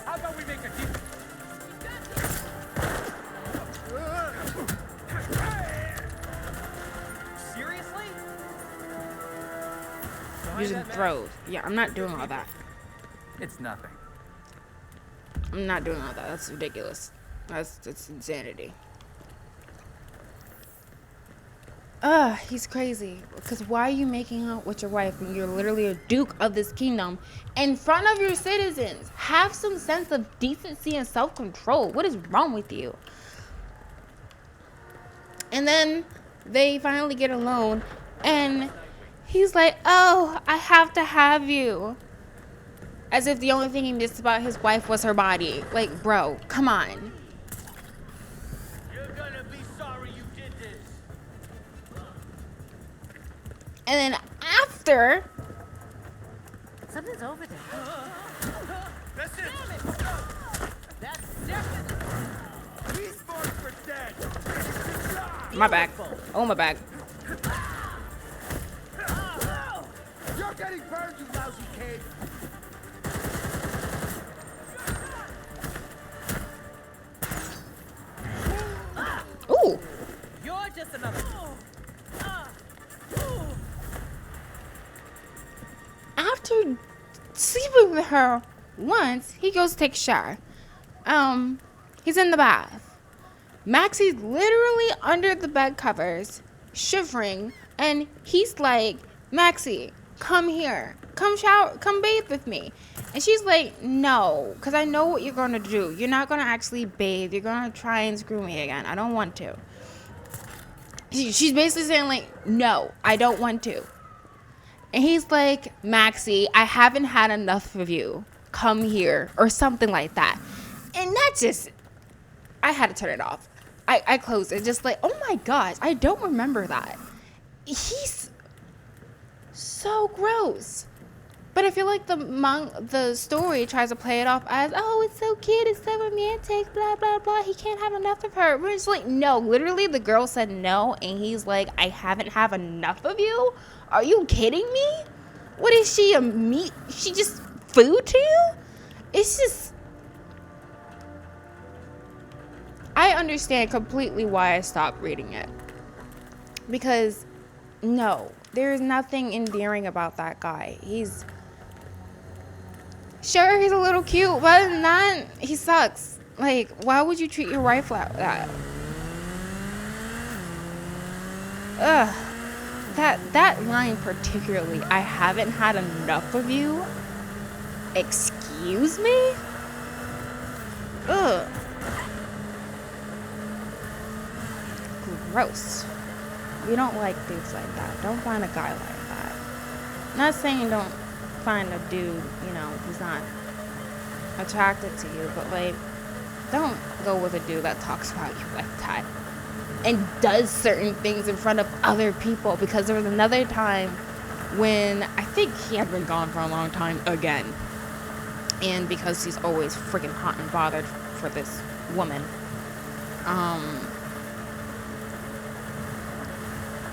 S5: How about we make a deal?
S9: Seriously?
S1: Using throws. Yeah, I'm not doing all that.
S3: It's nothing.
S1: I'm not doing all that. That's ridiculous. That's insanity. He's crazy. Because why are you making out with your wife when you're literally a duke of this kingdom in front of your citizens? Have some sense of decency and self-control. What is wrong with you? And then they finally get alone and he's like, oh, I have to have you. As if the only thing he missed about his wife was her body. Like, bro, come on.
S9: You're gonna be sorry you did this.
S1: And then after,
S4: Something's over there.
S5: That's it.
S9: That's definitely.
S5: He's marked for dead.
S1: my bag. Oh, my bag.
S5: You're getting burned, you lousy kid.
S1: Ooh.
S9: You're just another.
S1: her once. He goes to take a shower. He's in the bath. Maxie's literally under the bed covers, shivering, and he's like, Maxie, come here. Come shower, come bathe with me. And she's like, no, because I know what you're going to do. You're not going to actually bathe. You're going to try and screw me again. I don't want to. She's basically saying, like, no, I don't want to. And he's like, Maxie, I haven't had enough of you. Come here. Or something like that. And that just, I had to turn it off. I closed it. Just like, oh my gosh, I don't remember that. He's so gross. But I feel like the story tries to play it off as, oh, it's so cute, it's so romantic, blah, blah, blah. He can't have enough of her. But it's like, no, literally the girl said no. And he's like, I haven't have enough of you? Are you kidding me? What is she, a meat? She just food to you? It's just, I understand completely why I stopped reading it. Because, no, there's nothing endearing about that guy. Sure, he's a little cute, but other than that, he sucks. Like, why would you treat your wife like that? Ugh. That line particularly, I haven't had enough of you. Excuse me? Ugh. Gross. We don't like dudes like that. Don't find a guy like that. Not saying don't find a dude, you know, who's not attracted to you, but like, don't go with a dude that talks about you like that and does certain things in front of other people. Because there was another time when I think he had been gone for a long time again, and because he's always freaking hot and bothered for this woman,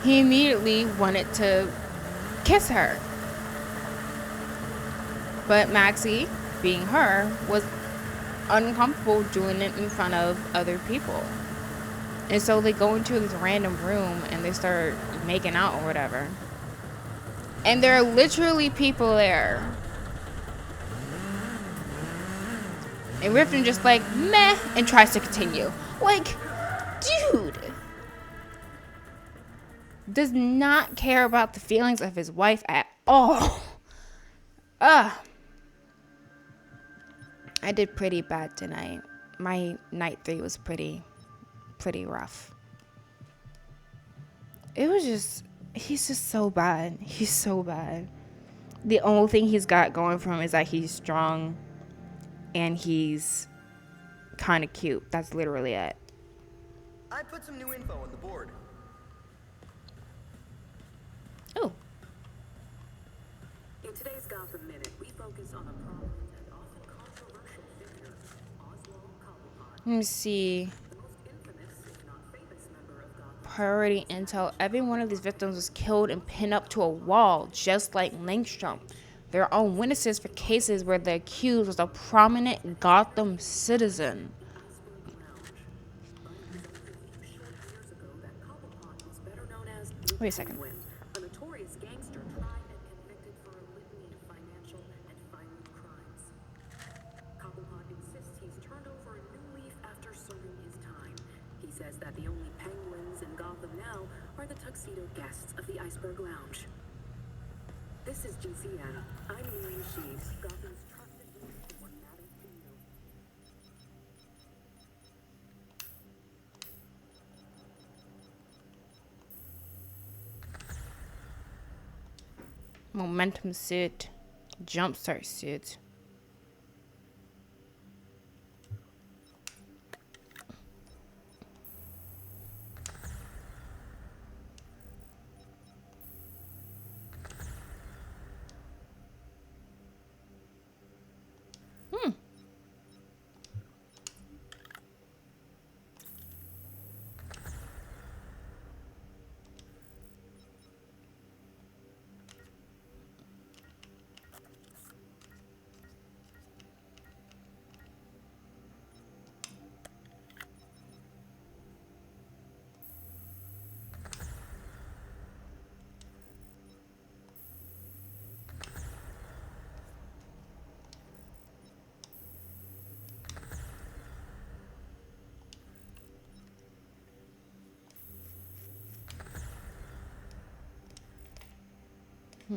S1: he immediately wanted to kiss her. But Maxie, being her, was uncomfortable doing it in front of other people. And so they go into this random room and they start making out or whatever. And there are literally people there. And Riften just like, meh, and tries to continue. Like, dude. Does not care about the feelings of his wife at all. Ugh. I did pretty bad tonight. My night 3 was pretty rough. It was just, he's just so bad. He's so bad. The only thing he's got going for him is that he's strong and he's kind of cute. That's literally it.
S7: I put some new info on the board.
S1: Oh.
S11: In today's Gotham Minute, we focus on a prominent and often controversial figure, Oswald Cobblepot.
S1: Let me see.
S11: The most infamous, if not famous, member of Gotham.
S1: Priority intel. Every one of these victims was killed and pinned up to a wall, just like Langstrom. There are witnesses for cases where the accused was a prominent Gotham citizen. Wait a second.
S11: A notorious gangster tried and convicted for a litany of financial and violent crimes. Cobblepot insists he's turned over a new leaf after serving his time. He says that the only penguins in Gotham now are the tuxedo guests of the Iceberg Lounge. This is GCN. I'm Miriam Sheaves, Gotham's trusted voice for what matters to you.
S1: Momentum suit, jumpstart suit. I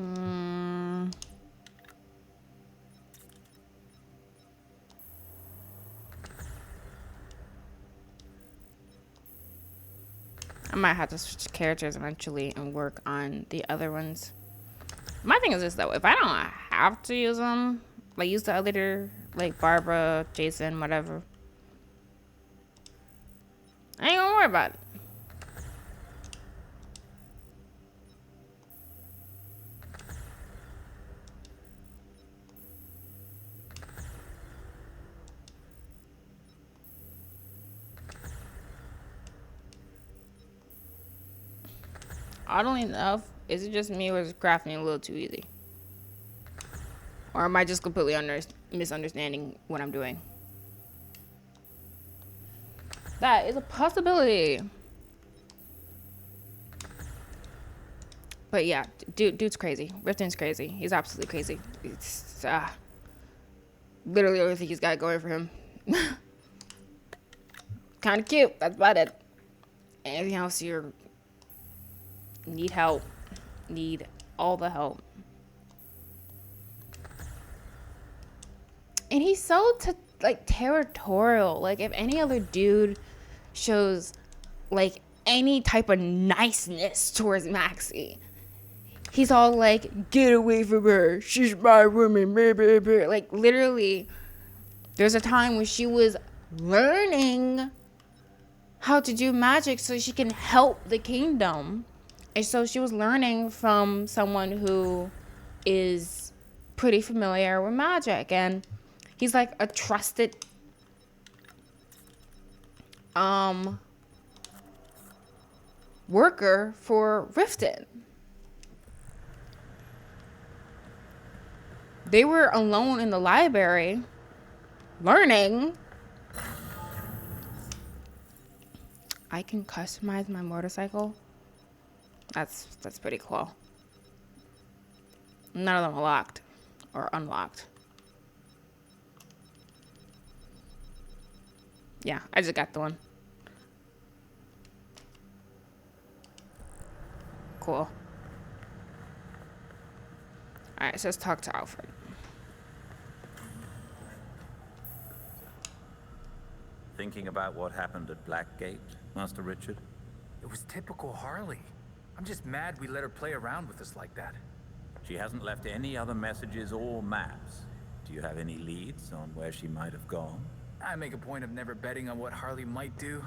S1: might have to switch characters eventually and work on the other ones. My thing is this though, if I don't have to use them, like use the other, like Barbara, Jason, whatever, I ain't gonna worry about it. Oddly enough, is it just me or is crafting a little too easy? Or am I just completely misunderstanding what I'm doing? That is a possibility. But yeah, dude's crazy. Riften's crazy. He's absolutely crazy. It's literally everything he's got going for him. Kind of cute. That's about it. Anything else you need help. Need all the help. And he's so like territorial. Like if any other dude shows like any type of niceness towards Maxie, he's all like, get away from her, she's my woman, blah, blah, blah. Like literally there's a time when she was learning how to do magic so she can help the kingdom, and so she was learning from someone who is pretty familiar with magic, and he's like a trusted worker for Riften. They were alone in the library learning. I can customize my motorcycle. That's pretty cool. None of them are locked or unlocked. Yeah, I just got the one. Cool. Alright, so let's talk to Alfred.
S2: Thinking about what happened at Blackgate, Master Richard?
S3: It was typical Harley. I'm just mad we let her play around with us like that.
S2: She hasn't left any other messages or maps. Do you have any leads on where she might have gone?
S3: I make a point of never betting on what Harley might do,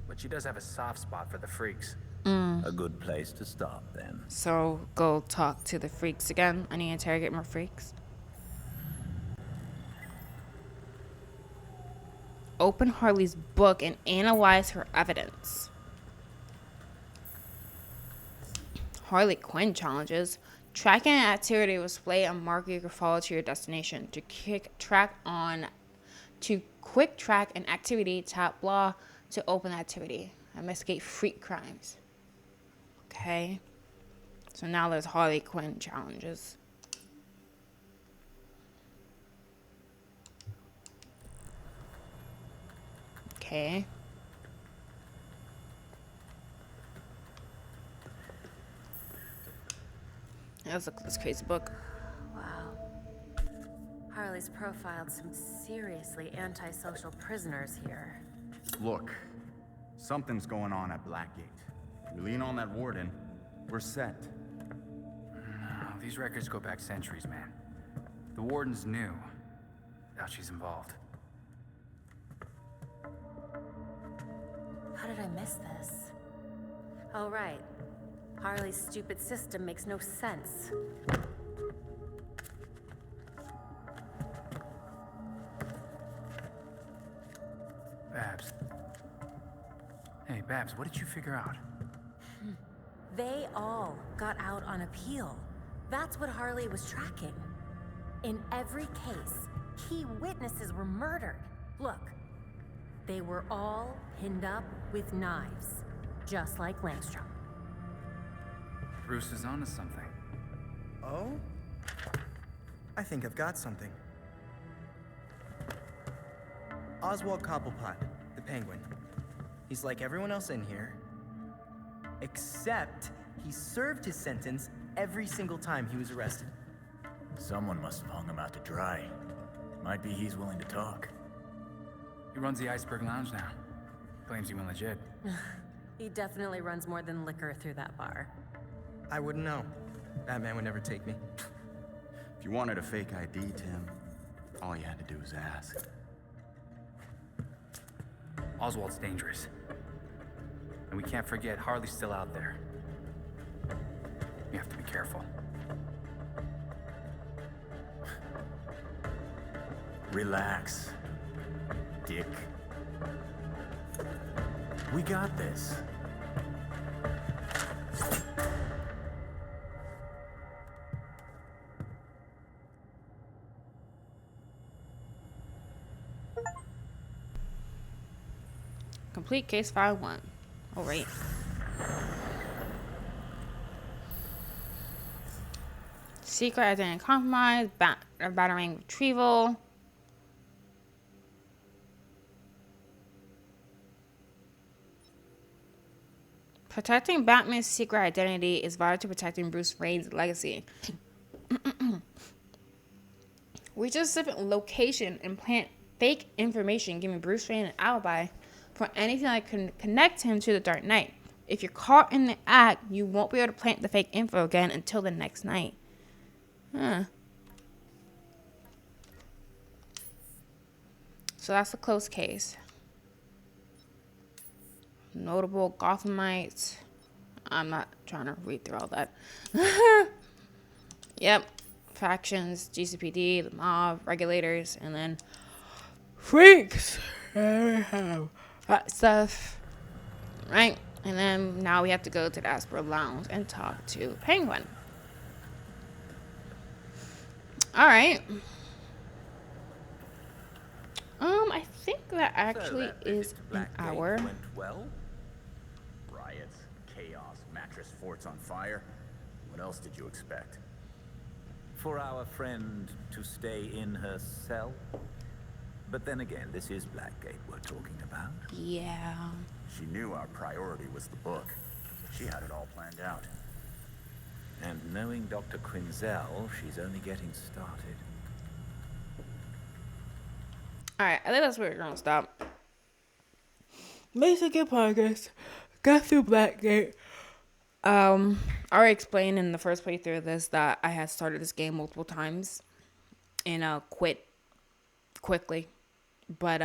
S3: but she does have a soft spot for the freaks.
S2: A good place to start, then.
S1: So, go talk to the freaks again. I need to interrogate more freaks. Open Harley's book and analyze her evidence. Harley Quinn challenges. Tracking an activity will display a marker you can follow to your destination. To quick track an activity, tap blah to open the activity. Investigate freak crimes. Okay. So now there's Harley Quinn challenges. Okay. Let's look at this crazy book.
S4: Wow. Harley's profiled some seriously antisocial prisoners here.
S12: Look, something's going on at Blackgate. We lean on that warden, we're set.
S3: No, these records go back centuries, man. The warden's new. Now she's involved.
S4: How did I miss this? Oh, right. Harley's stupid system makes no sense.
S3: Babs. Hey, Babs, what did you figure out?
S4: They all got out on appeal. That's what Harley was tracking. In every case, key witnesses were murdered. Look, they were all pinned up with knives, just like Langstrom.
S3: Bruce is onto something.
S13: Oh? I think I've got something. Oswald Cobblepot, the Penguin. He's like everyone else in here, except he served his sentence every single time he was arrested.
S3: Someone must have hung him out to dry. Might be he's willing to talk.
S9: He runs the Iceberg Lounge now. Claims he went legit.
S4: He definitely runs more than liquor through that bar.
S13: I wouldn't know. That man would never take me.
S12: If you wanted a fake ID, Tim, all you had to do was ask.
S9: Oswald's dangerous. And we can't forget Harley's still out there. We have to be careful.
S3: Relax, Dick. We got this.
S1: Complete case file 1. All right. Secret identity compromise, battering retrieval. Protecting Batman's secret identity is vital to protecting Bruce Wayne's legacy. We just different location and plant fake information, giving Bruce Wayne an alibi for anything that can connect him to the Dark Knight. If you're caught in the act, you won't be able to plant the fake info again until the next night. Huh. So that's a close case. Notable Gothamites. I'm not trying to read through all that. Yep. Factions, GCPD, the mob, regulators, and then freaks. That stuff. Right? And then now we have to go to the Asper Lounge and talk to Penguin. Alright. I think that actually is an hour.
S12: Went well? Riots, chaos, mattress forts on fire. What else did you expect?
S2: For our friend to stay in her cell? But then again, this is Blackgate we're talking about.
S1: Yeah.
S12: She knew our priority was the book. She had it all planned out.
S2: And knowing Dr. Quinzel, she's only getting started.
S1: Alright, I think that's where we're gonna stop. Basic progress. Got through Blackgate. I already explained in the first playthrough of this that I had started this game multiple times and quit quickly. But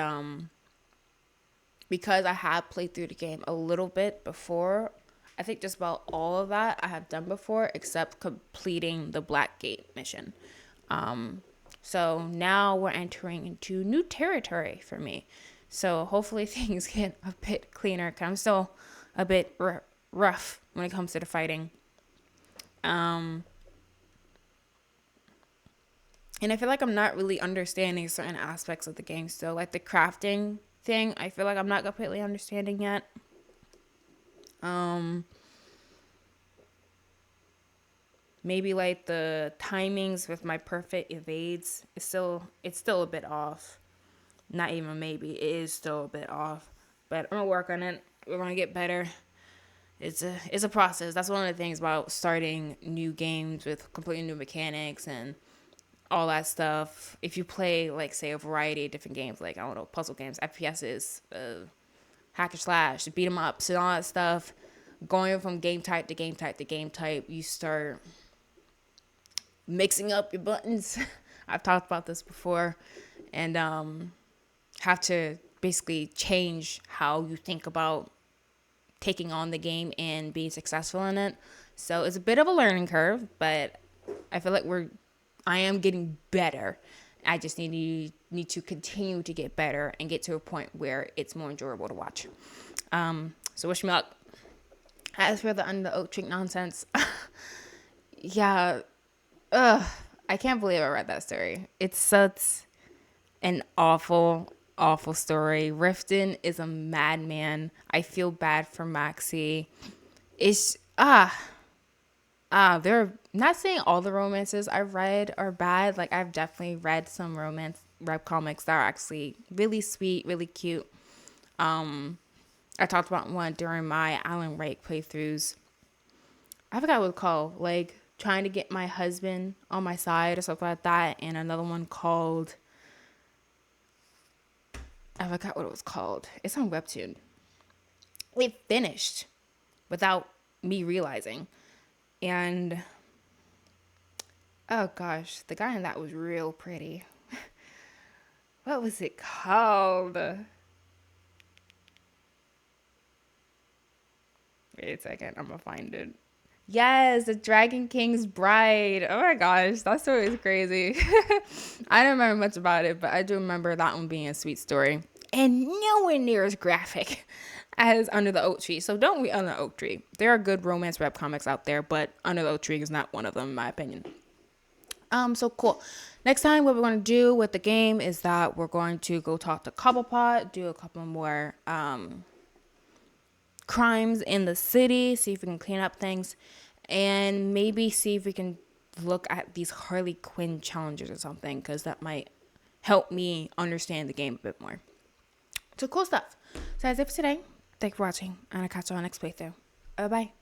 S1: because I had played through the game a little bit before, I think just about all of that I have done before except completing the Blackgate mission. So now we're entering into new territory for me. So hopefully things get a bit cleaner, because I'm still a bit rough when it comes to the fighting. And I feel like I'm not really understanding certain aspects of the game still. Like the crafting thing, I feel like I'm not completely understanding yet. Maybe like the timings with my perfect evades it's still a bit off. Not even maybe, it is still a bit off. But I'm gonna work on it. We're gonna get better. It's a process. That's one of the things about starting new games with completely new mechanics and all that stuff. If you play like say a variety of different games, like I don't know, puzzle games, FPSs, hack and slash, beat 'em ups and all that stuff, going from game type to game type to game type, you start mixing up your buttons. I've talked about this before, and have to basically change how you think about taking on the game and being successful in it. So it's a bit of a learning curve, but I feel like I am getting better. I just need to continue to get better and get to a point where it's more enjoyable to watch. So wish me luck. As for the Under the Oak Tree nonsense, yeah, I can't believe I read that story. It's such an awful story. Riften is a madman. I feel bad for Maxie. It's they're not saying all the romances I've read are bad. Like I've definitely read some romance comics that are actually really sweet, really cute. I talked about one during my Alan Wake playthroughs. I forgot what it's called. Trying to Get My Husband on My Side or something like that. And another one called, I forgot what it was called. It's on Webtoon. It finished without me realizing. And oh gosh, the guy in that was real pretty. What was it called? Wait a second, I'm gonna find it. Yes, The Dragon King's Bride. Oh my gosh, that story is crazy. I don't remember much about it, but I do remember that one being a sweet story. And nowhere near as graphic as Under the Oak Tree. So don't read Under the Oak Tree. There are good romance web comics out there, but Under the Oak Tree is not one of them, in my opinion. So cool. Next time, what we're going to do with the game is that we're going to go talk to Cobblepot, do a couple more crimes in the city, see if we can clean up things, and maybe see if we can look at these Harley Quinn challenges or something, because that might help me understand the game a bit more. So cool stuff. So that's it for today. Thanks for watching, and I'll catch you on the next playthrough. Bye-bye.